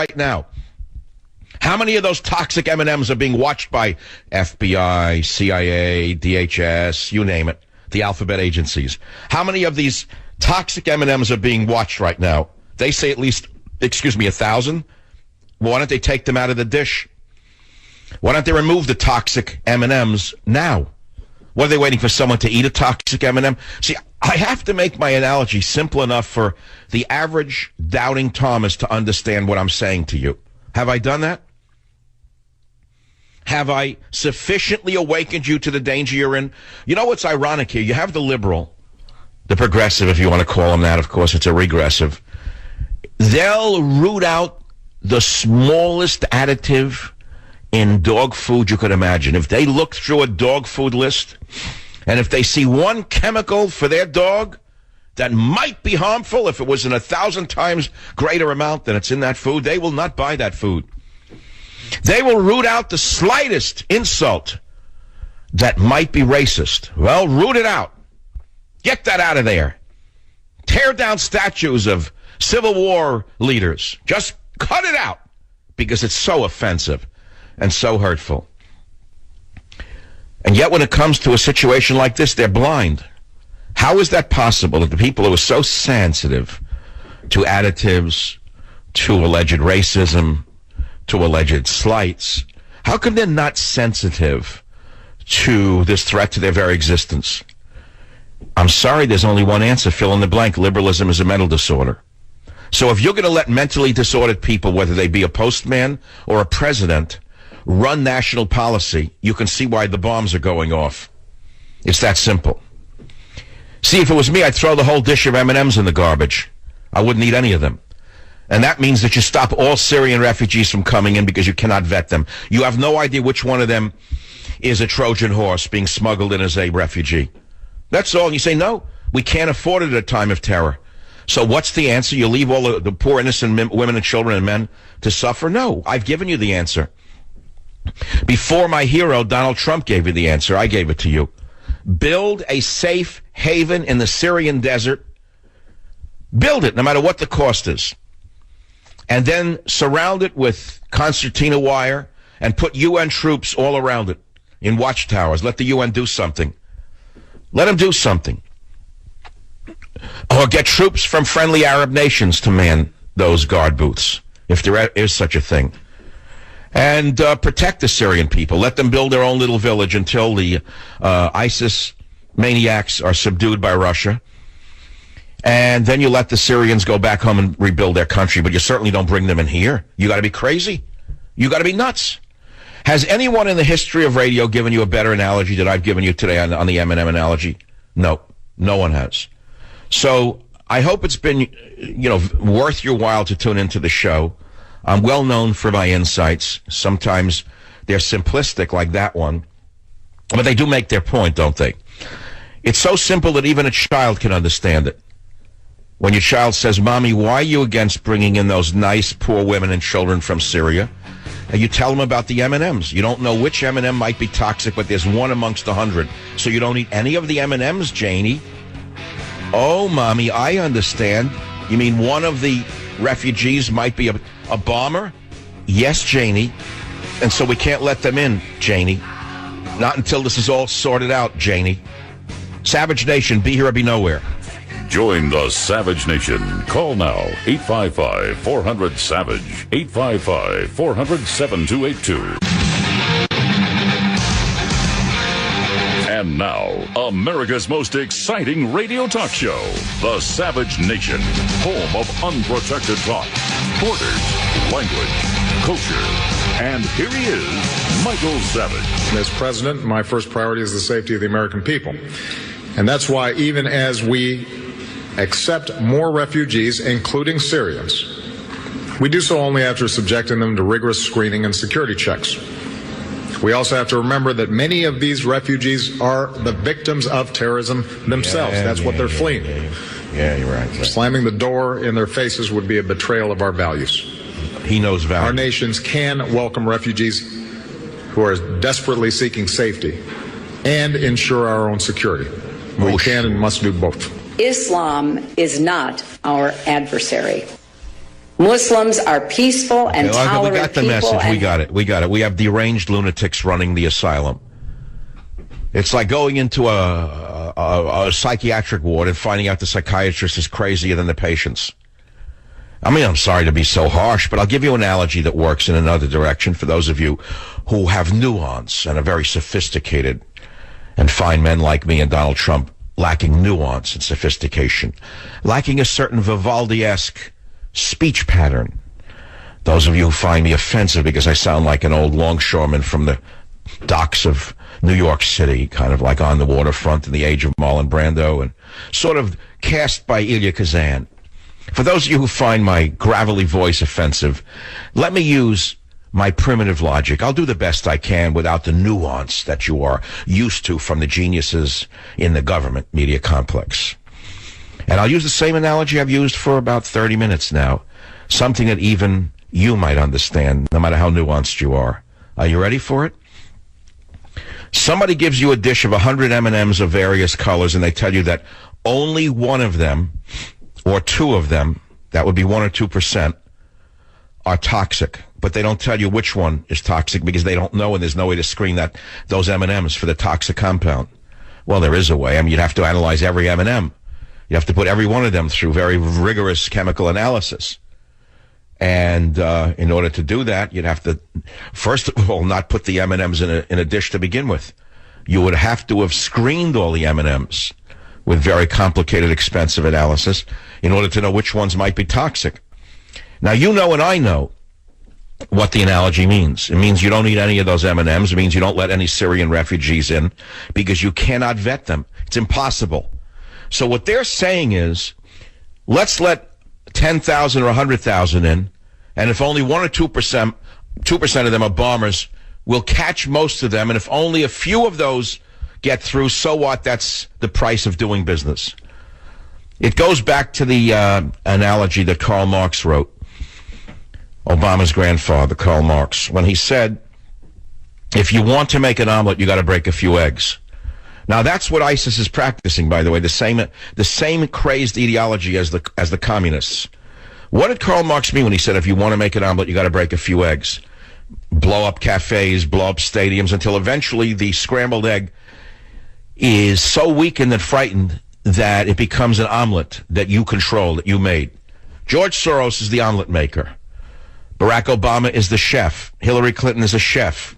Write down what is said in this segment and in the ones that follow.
right now. How many of those toxic M&Ms are being watched by FBI, CIA, DHS, you name it, the alphabet agencies? How many of these toxic M&Ms are being watched right now? They say at least, 1,000. Why don't they take them out of the dish? Why don't they remove the toxic M&Ms now? What are they waiting for, someone to eat a toxic M&M? See, I have to make my analogy simple enough for the average doubting Thomas to understand what I'm saying to you. Have I done that? Have I sufficiently awakened you to the danger you're in? You know what's ironic here? You have the liberal, the progressive, if you want to call them that. Of course, it's a regressive. They'll root out the smallest additive in dog food you could imagine. If they look through a dog food list, and if they see one chemical for their dog that might be harmful, if it was in 1,000 times greater amount than it's in that food, they will not buy that food. They will root out the slightest insult that might be racist. Well, root it out. Get that out of there. Tear down statues of Civil War leaders. Just cut it out because it's so offensive and so hurtful. And yet when it comes to a situation like this, they're blind. How is that possible that the people who are so sensitive to additives, to alleged racism, to alleged slights, how come they're not sensitive to this threat to their very existence? I'm sorry, there's only one answer, fill in the blank. Liberalism is a mental disorder. So if you're going to let mentally disordered people, whether they be a postman or a president, run national policy, you can see why the bombs are going off. It's that simple. See, if it was me, I'd throw the whole dish of M&Ms in the garbage. I wouldn't eat any of them. And that means that you stop all Syrian refugees from coming in because you cannot vet them. You have no idea which one of them is a Trojan horse being smuggled in as a refugee. That's all. And you say, no, we can't afford it at a time of terror. So what's the answer? You leave all the poor innocent women and children and men to suffer? No, I've given you the answer. Before my hero, Donald Trump, gave you the answer, I gave it to you. Build a safe haven in the Syrian desert. Build it, no matter what the cost is. And then surround it with concertina wire and put UN troops all around it in watchtowers. Let the UN do something. Let them do something. Or get troops from friendly Arab nations to man those guard booths, if there is such a thing. And protect the Syrian people. Let them build their own little village until the ISIS maniacs are subdued by Russia. And then you let the Syrians go back home and rebuild their country, but you certainly don't bring them in here. You got to be crazy. You got to be nuts. Has anyone in the history of radio given you a better analogy that I've given you today on the M&M analogy? No, no one has. So I hope it's been, worth your while to tune into the show. I'm well known for my insights. Sometimes they're simplistic like that one, but they do make their point, don't they? It's so simple that even a child can understand it. When your child says, Mommy, why are you against bringing in those nice poor women and children from Syria? And you tell them about the M&Ms. You don't know which M&M might be toxic, but there's one amongst 100. So you don't eat any of the M&Ms, Janie. Oh, Mommy, I understand. You mean one of the refugees might be a bomber? Yes, Janie. And so we can't let them in, Janie. Not until this is all sorted out, Janie. Savage Nation, be here or be nowhere. Join the Savage Nation. Call now, 855-400-SAVAGE, 855-400-7282. And now, America's most exciting radio talk show, The Savage Nation, home of unprotected talk, borders, language, culture. And here he is, Michael Savage. As president, my first priority is the safety of the American people. And that's why even as we accept more refugees, including Syrians, we do so only after subjecting them to rigorous screening and security checks. We also have to remember that many of these refugees are the victims of terrorism themselves. That's what they're fleeing. Yeah, you're right. Slamming the door in their faces would be a betrayal of our values. He knows value. Our nations can welcome refugees who are desperately seeking safety and ensure our own security. We can and must do both. Islam is not our adversary. Muslims are peaceful and tolerant we got the people. message. We got it. We have deranged lunatics running the asylum. It's like going into a psychiatric ward and finding out the psychiatrist is crazier than the patients. I mean, I'm sorry to be so harsh, but I'll give you an analogy that works in another direction for those of you who have nuance and are very sophisticated and find men like me and Donald Trump lacking nuance and sophistication, lacking a certain Vivaldi-esque speech pattern. Those of you who find me offensive because I sound like an old longshoreman from the docks of New York City, kind of like on the waterfront in the age of Marlon Brando, and sort of cast by Elia Kazan. For those of you who find my gravelly voice offensive, let me use my primitive logic. I'll do the best I can without the nuance that you are used to from the geniuses in the government media complex. And I'll use the same analogy I've used for about 30 minutes now, something that even you might understand, no matter how nuanced you are. Are you ready for it? Somebody gives you a dish of 100 M&Ms of various colors, and they tell you that only one of them, or two of them, that would be 1 or 2%, are toxic. But they don't tell you which one is toxic because they don't know, and there's no way to screen those M&Ms for the toxic compound. Well, there is a way. I mean, you'd have to analyze every M&M. You have to put every one of them through very rigorous chemical analysis. And in order to do that, you'd have to, first of all, not put the M&Ms in a dish to begin with. You would have to have screened all the M&Ms with very complicated, expensive analysis in order to know which ones might be toxic. Now, you know and I know what the analogy means. It means you don't eat any of those M&Ms. It means you don't let any Syrian refugees in because you cannot vet them. It's impossible. So what they're saying is, let's let 10,000 or 100,000 in, and if only 1 or 2% of them are bombers, we'll catch most of them, and if only a few of those get through, so what? That's the price of doing business. It goes back to the analogy that Karl Marx wrote, Obama's grandfather, Karl Marx, when he said, if you want to make an omelet, you got to break a few eggs. Now, that's what ISIS is practicing, by the way, the same crazed ideology as the communists. What did Karl Marx mean when he said, if you want to make an omelet, you got to break a few eggs? Blow up cafes, blow up stadiums, until eventually the scrambled egg is so weakened and frightened that it becomes an omelet that you control, that you made. George Soros is the omelet maker. Barack Obama is the chef. Hillary Clinton is a chef.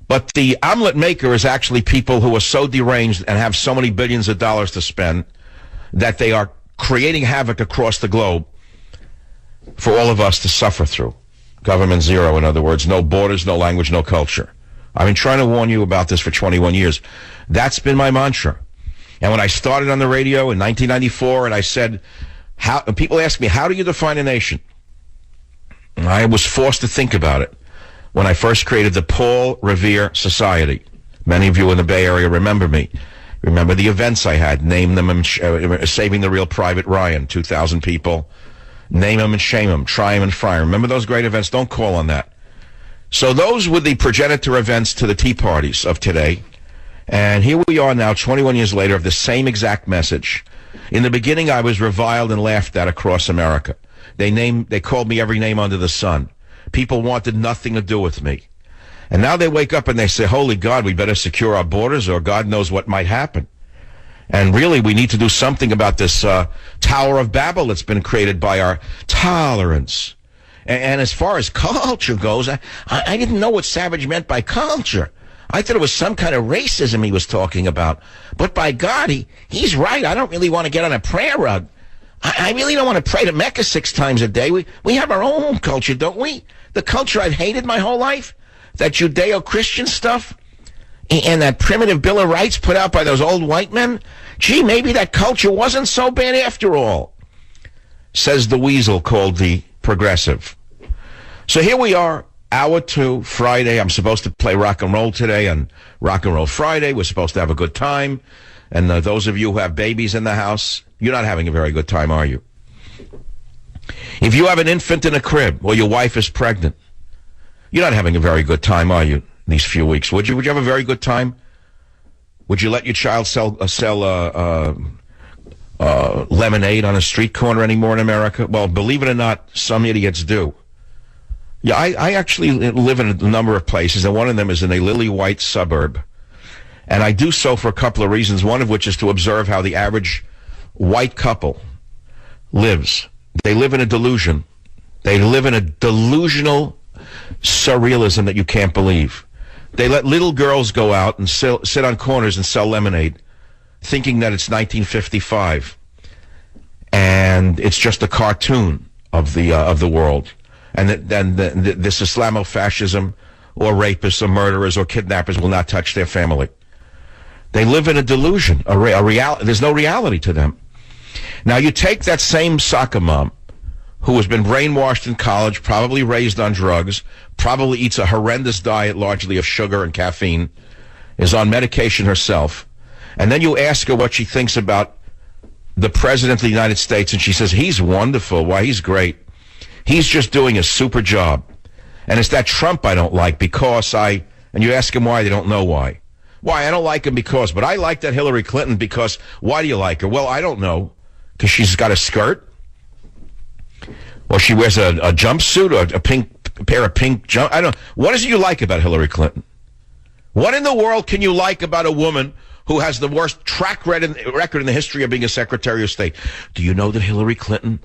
But the omelet maker is actually people who are so deranged and have so many billions of dollars to spend that they are creating havoc across the globe for all of us to suffer through. Government zero, in other words, no borders, no language, no culture. I've been trying to warn you about this for 21 years. That's been my mantra. And when I started on the radio in 1994 and I said, people ask me, how do you define a nation? And I was forced to think about it when I first created the Paul Revere Society. Many of you in the Bay Area remember me. Remember the events I had. Name them and Saving the Real Private Ryan, 2,000 people. Name them and shame them. Try them and fry them. Remember those great events? Don't call on that. So those were the progenitor events to the Tea Parties of today. And here we are now, 21 years later, of the same exact message. In the beginning, I was reviled and laughed at across America. They called me every name under the sun. People wanted nothing to do with me. And now they wake up and they say, holy God, we better secure our borders or God knows what might happen. And really, we need to do something about this Tower of Babel that's been created by our tolerance. And as far as culture goes, I didn't know what Savage meant by culture. I thought it was some kind of racism he was talking about. But by God, he's right. I don't really want to get on a prayer rug. I really don't want to pray to Mecca 6 times a day. We have our own culture, don't we? The culture I've hated my whole life, that Judeo-Christian stuff, and that primitive Bill of Rights put out by those old white men. Gee, maybe that culture wasn't so bad after all, says the weasel called the progressive. So here we are, hour 2, Friday. I'm supposed to play rock and roll today on Rock and Roll Friday. We're supposed to have a good time. And those of you who have babies in the house, you're not having a very good time, are you? If you have an infant in a crib or your wife is pregnant, you're not having a very good time, are you, these few weeks? Would you have a very good time? Would you let your child sell lemonade on a street corner anymore in America? Well, believe it or not, some idiots do. Yeah, I actually live in a number of places, and one of them is in a lily-white suburb. And I do so for a couple of reasons, one of which is to observe how the average white couple lives. They live in a delusion. They live in a delusional surrealism that you can't believe. They let little girls go out and sit on corners and sell lemonade, thinking that it's 1955. And it's just a cartoon of the world. And then this Islamofascism or rapists or murderers or kidnappers will not touch their family. They live in a delusion, a reality. There's no reality to them. Now, you take that same soccer mom who has been brainwashed in college, probably raised on drugs, probably eats a horrendous diet largely of sugar and caffeine, is on medication herself, and then you ask her what she thinks about the President of the United States, and she says, he's wonderful. Why, he's great. He's just doing a super job. And it's that Trump I don't like because and you ask him why, they don't know why. Why, I don't like him because, but I like that Hillary Clinton because, why do you like her? Well, I don't know. Because she's got a skirt? Or she wears a jumpsuit or a pair of pink jump? I don't know. What is it you like about Hillary Clinton? What in the world can you like about a woman who has the worst track record in the history of being a Secretary of State? Do you know that Hillary Clinton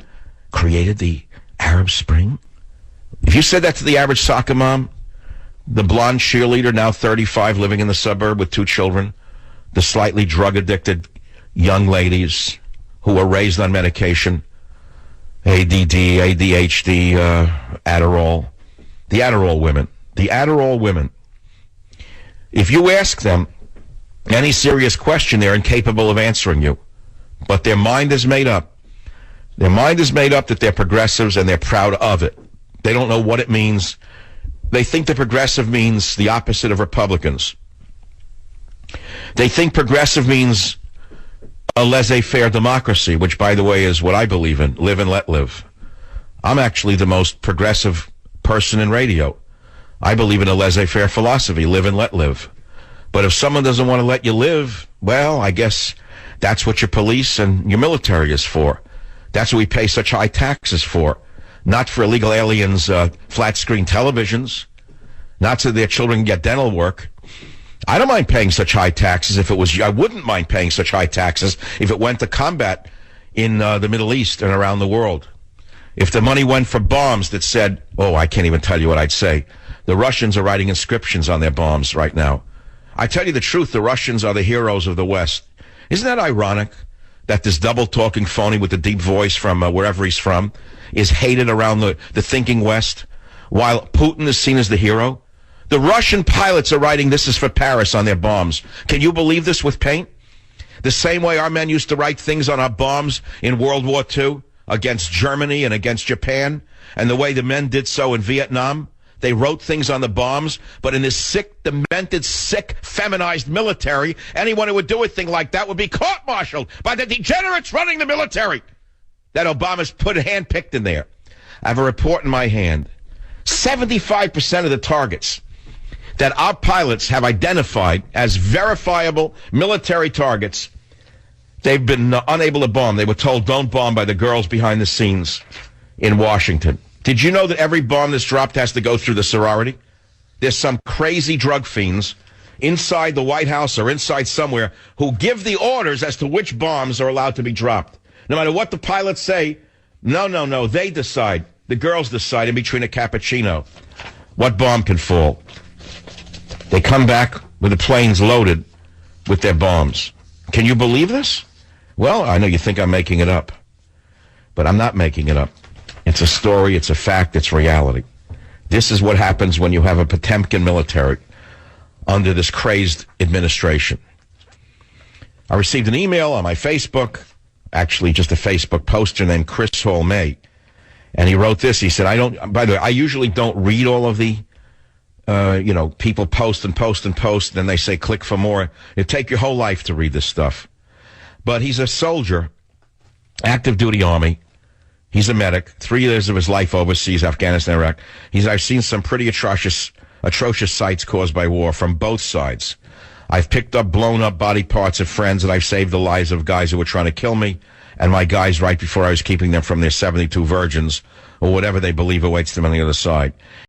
created the Arab Spring? If you said that to the average soccer mom, the blonde cheerleader, now 35, living in the suburb with 2 children, the slightly drug-addicted young ladies who were raised on medication, ADD, ADHD, Adderall, the Adderall women. If you ask them any serious question, they're incapable of answering you. But their mind is made up. Their mind is made up that they're progressives and they're proud of it. They don't know what it means. They think that progressive means the opposite of Republicans. They think progressive means a laissez-faire democracy, which, by the way, is what I believe in. Live and let live. I'm actually the most progressive person in radio. I believe in a laissez-faire philosophy. Live and let live. But if someone doesn't want to let you live, well, I guess that's what your police and your military is for. That's what we pay such high taxes for. Not for illegal aliens' flat-screen televisions. Not so their children get dental work. I don't mind paying such high taxes if it was... I wouldn't mind paying such high taxes if it went to combat in the Middle East and around the world. If the money went for bombs that said... Oh, I can't even tell you what I'd say. The Russians are writing inscriptions on their bombs right now. I tell you the truth, the Russians are the heroes of the West. Isn't that ironic that this double-talking phony with the deep voice from wherever he's from is hated around the thinking West, while Putin is seen as the hero? The Russian pilots are writing "This is for Paris" on their bombs. Can you believe this with paint? The same way our men used to write things on our bombs in World War II against Germany and against Japan, and the way the men did so in Vietnam. They wrote things on the bombs, but in this sick, demented, sick, feminized military, anyone who would do a thing like that would be court-martialed by the degenerates running the military that Obama's put handpicked in there. I have a report in my hand. 75% of the targets that our pilots have identified as verifiable military targets, they've been unable to bomb. They were told don't bomb by the girls behind the scenes in Washington. Did you know that every bomb that's dropped has to go through the sorority? There's some crazy drug fiends inside the White House or inside somewhere who give the orders as to which bombs are allowed to be dropped. No matter what the pilots say, no, they decide. The girls decide in between a cappuccino what bomb can fall. They come back with the planes loaded with their bombs. Can you believe this? Well, I know you think I'm making it up, but I'm not making it up. It's a story, it's a fact, it's reality. This is what happens when you have a Potemkin military under this crazed administration. I received an email on my Facebook, actually just a Facebook poster named Chris Hall May, and he wrote this. He said, by the way, I usually don't read all of the, people post, and then they say click for more. It'd take your whole life to read this stuff. But he's a soldier, active duty Army. He's a medic, 3 years of his life overseas, Afghanistan, Iraq. I've seen some pretty atrocious sights caused by war from both sides. I've picked up blown up body parts of friends, and I've saved the lives of guys who were trying to kill me. and my guys right before I was keeping them from their 72 virgins or whatever they believe awaits them on the other side.